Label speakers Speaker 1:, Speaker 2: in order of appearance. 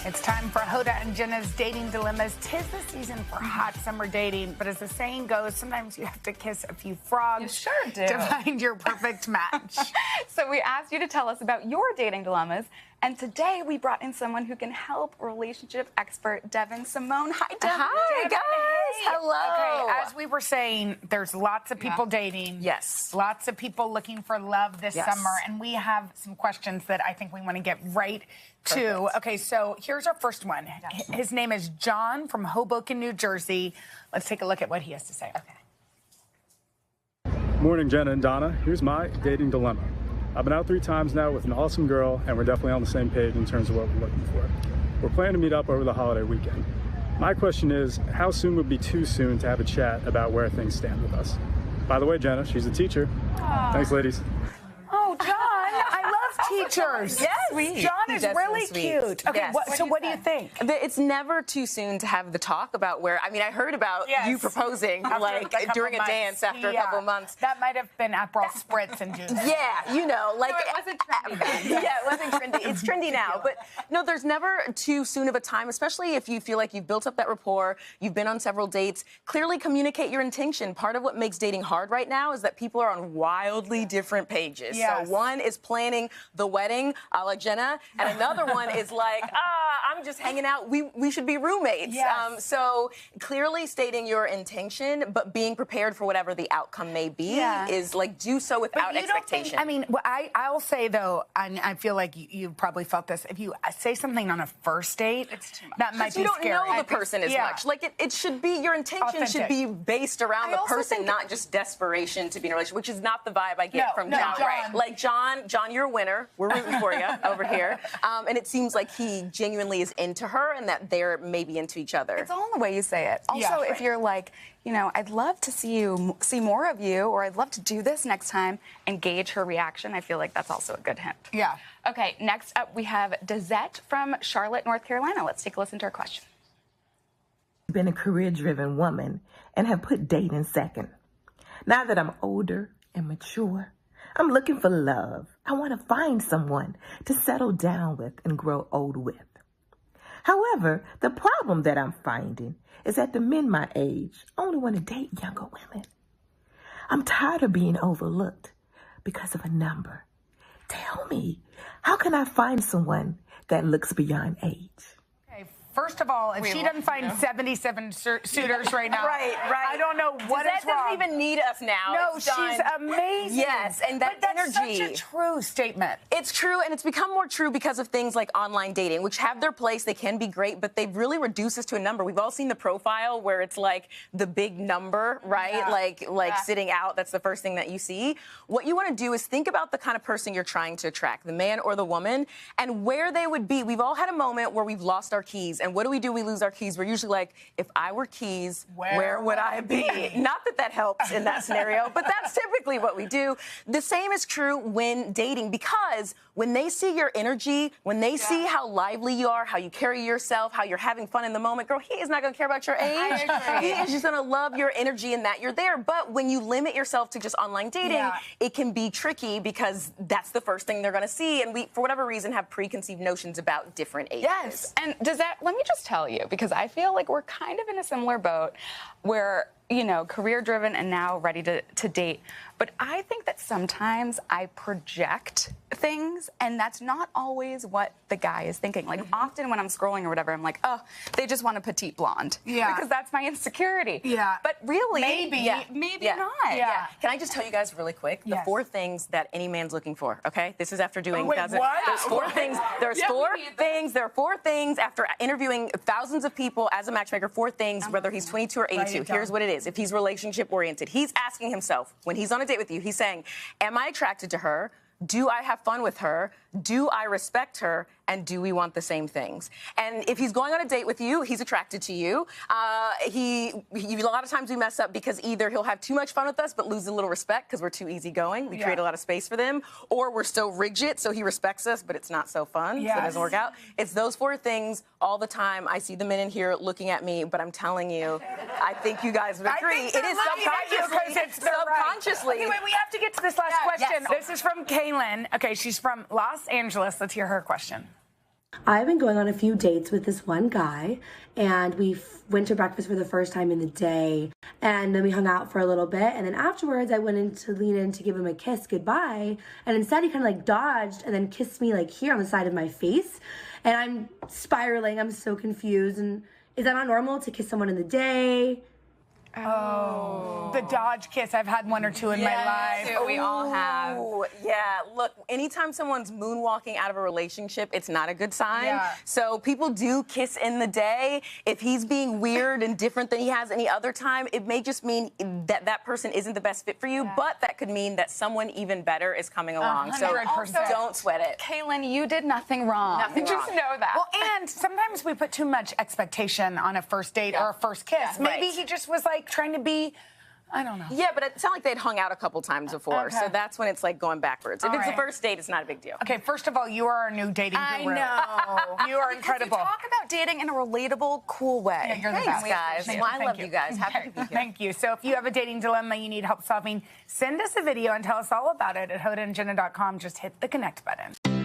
Speaker 1: It's time for Hoda and Jenna's Dating Dilemmas. 'Tis the season for hot summer dating, but as the saying goes, sometimes you have to kiss a few frogs
Speaker 2: You sure do.
Speaker 1: to find your perfect match.
Speaker 2: So we asked you to tell us about your dating dilemmas, and today we brought in someone who can help, relationship expert Devyn Simone. Hi, Devyn.
Speaker 3: Hi, guys. Hello.
Speaker 1: Okay, as we were saying, there's lots of people dating.
Speaker 3: Yes.
Speaker 1: Lots of people looking for love this
Speaker 3: Yes.
Speaker 1: summer, and we have some questions that I think we want to get right to.
Speaker 3: Perfect.
Speaker 1: Okay, so here's our first one.
Speaker 3: Yes.
Speaker 1: His name is John from Hoboken, New Jersey. Let's take a look at what he has to say.
Speaker 3: Okay.
Speaker 4: Morning, Jenna and Donna. Here's my dating dilemma. I've been out 3 times now with an awesome girl, and we're definitely on the same page in terms of what we're looking for. We're planning to meet up over the holiday weekend. My question is, how soon would be too soon to have a chat about where things stand with us? By the way, Jenna, she's a teacher.
Speaker 2: Aww.
Speaker 4: Thanks, ladies.
Speaker 1: Oh, John, I love teachers.
Speaker 3: Yes.
Speaker 1: John is really cute. Okay,
Speaker 3: Yes.
Speaker 1: what do you think?
Speaker 3: It's never too soon to have the talk about where, I mean, I heard about
Speaker 1: Yes.
Speaker 3: you proposing
Speaker 1: After
Speaker 3: like
Speaker 1: a couple
Speaker 3: during a
Speaker 1: months.
Speaker 3: dance after a
Speaker 1: Yeah.
Speaker 3: couple months.
Speaker 1: That might have been Aperol Spritz and juice.
Speaker 3: Yeah, you know, like.
Speaker 2: No, it wasn't trendy then.
Speaker 3: Yeah, it wasn't trendy. It's trendy now. But no, there's never too soon of a time, especially if you feel like you've built up that rapport, you've been on several dates. Clearly communicate your intention. Part of what makes dating hard right now is that people are on wildly different pages.
Speaker 1: Yes.
Speaker 3: So one is planning the wedding, a la Jenna, and another one is like, I'm just hanging out. We should be roommates.
Speaker 1: Yes.
Speaker 3: So clearly stating your intention, but being prepared for whatever the outcome may be is like do so without
Speaker 1: But you don't
Speaker 3: expectation.
Speaker 1: think, I mean, I'll say, though, I feel like you've probably felt this. If you say something on a first date,
Speaker 2: It's too much.
Speaker 1: that might be
Speaker 3: you don't
Speaker 1: scary.
Speaker 3: know the person as much. Like it should be, your intention should
Speaker 1: Authentic.
Speaker 3: be based around
Speaker 2: I
Speaker 3: the
Speaker 2: also
Speaker 3: person,
Speaker 2: think-
Speaker 3: not just desperation to be in a relationship, which is not the vibe I get from
Speaker 1: no,
Speaker 3: John.
Speaker 1: John.
Speaker 3: Like John, you're a winner. We're rooting for you over here. And it seems like he genuinely is into her and that they're maybe into each other.
Speaker 2: It's all in the way you say it. Also,
Speaker 1: Yeah,
Speaker 2: if
Speaker 1: right.
Speaker 2: you're like, you know, I'd love to see more of you, or I'd love to do this next time, and gauge her reaction, I feel like that's also a good hint.
Speaker 1: Yeah.
Speaker 2: Okay, next up we have Dezette from Charlotte, North Carolina. Let's take a listen to her question.
Speaker 5: Been a career-driven woman and have put dating second. Now that I'm older and mature, I'm looking for love. I want to find someone to settle down with and grow old with. However, the problem that I'm finding is that the men my age only want to date younger women. I'm tired of being overlooked because of a number. Tell me, how can I find someone that looks beyond age?
Speaker 1: Okay, first of all, if she doesn't find 77 suitors right now,
Speaker 3: Right.
Speaker 1: I don't know what
Speaker 3: Dezette
Speaker 1: is wrong.
Speaker 3: doesn't even need us now.
Speaker 1: No,
Speaker 3: It's done.
Speaker 1: she's amazing.
Speaker 3: Yes, and that
Speaker 1: but that's
Speaker 3: energy.
Speaker 1: such a true statement.
Speaker 3: It's true, and it's become more true because of things like online dating, which have their place. They can be great, but they've really reduced us to a number. We've all seen the profile where it's like the big number, right?
Speaker 1: Yeah.
Speaker 3: Like sitting out. That's the first thing that you see. What you want to do is think about the kind of person you're trying to attract, the man or the woman, and where they would be. We've all had a moment where we've lost our keys, and what do? We lose our keys. We're usually like, if I were keys, where would I be? Not that helps in that scenario, but that's typically what we do. The same is true when dating, because when they see your energy, when they see how lively you are, how you carry yourself, how you're having fun in the moment, girl, he is not going to care about your age. He is just going to love your energy and that you're there. But when you limit yourself to just online dating, it can be tricky because that's the first thing they're going to see. And we, for whatever reason, have preconceived notions about different ages.
Speaker 2: Yes, and Dezette, let me just tell you, because I feel like we're kind of in a similar boat where, you know, career-driven and now ready to date. But I think that sometimes I project things, and that's not always what the guy is thinking. Like, often when I'm scrolling or whatever, I'm like, oh, they just want a petite blonde.
Speaker 1: Yeah.
Speaker 2: Because that's my insecurity.
Speaker 1: Yeah.
Speaker 2: But really,
Speaker 1: Maybe.
Speaker 2: maybe
Speaker 3: Yeah.
Speaker 2: not.
Speaker 1: Yeah.
Speaker 3: Can I just tell you guys really quick the
Speaker 1: Yes.
Speaker 3: 4 things that any man's looking for? Okay, this is after doing
Speaker 1: wait,
Speaker 3: thousands.
Speaker 1: what?
Speaker 3: There's 4 things. There's 4 things. There are 4 things after interviewing thousands of people as a matchmaker. 4 things, whether he's 22 or 82. Here's what it is. If he's relationship oriented, he's asking himself when he's on a date with you. He's saying, "Am I attracted to her? Do I have fun with her? Do I respect her? And do we want the same things?" And if he's going on a date with you, he's attracted to you. A lot of times we mess up because either he'll have too much fun with us but lose a little respect because we're too easygoing. We create a lot of space for them. Or we're so rigid, so he respects us, but it's not so fun, so it doesn't work out. It's those 4 things all the time. I see the men in here looking at me, but I'm telling you, I think you guys would agree. It is subconsciously.
Speaker 1: Anyway, we have to get to this last question.
Speaker 3: Yes.
Speaker 1: This is from Kaylin. Okay, she's from Los Angeles. Let's hear her question.
Speaker 6: I've been going on a few dates with this one guy, and we went to breakfast for the first time in the day, and then we hung out for a little bit, and then afterwards I went in to lean in to give him a kiss goodbye, and instead he kind of like dodged and then kissed me like here on the side of my face, and I'm spiraling. I'm so confused. And is that not normal to kiss someone in the day?
Speaker 1: Oh, the dodge kiss. I've had one or two in my life.
Speaker 2: Too. We all have.
Speaker 3: Ooh, yeah, look, anytime someone's moonwalking out of a relationship, it's not a good sign.
Speaker 1: Yeah.
Speaker 3: So people do kiss in the day. If he's being weird and different than he has any other time, it may just mean that that person isn't the best fit for you, but that could mean that someone even better is coming along. So
Speaker 1: 100%.
Speaker 3: don't sweat it.
Speaker 2: Kaylin, you did nothing wrong. Just know that.
Speaker 1: Well, and sometimes we put too much expectation on a first date or a first kiss. Maybe he just was like trying to be, I don't know.
Speaker 3: Yeah, but it's not like they'd hung out a couple times before, so that's when it's like going backwards. If it's the first date, it's not a big deal.
Speaker 1: Okay, first of all, you are our new dating guru.
Speaker 2: I know.
Speaker 1: You are incredible.
Speaker 2: You talk about dating in a relatable, cool way.
Speaker 1: Yeah, you're the best.
Speaker 3: Guys. Well, I love you guys. Happy to be here.
Speaker 1: Thank you. So if you have a dating dilemma you need help solving, send us a video and tell us all about it at hodaandjenna.com. Just hit the connect button.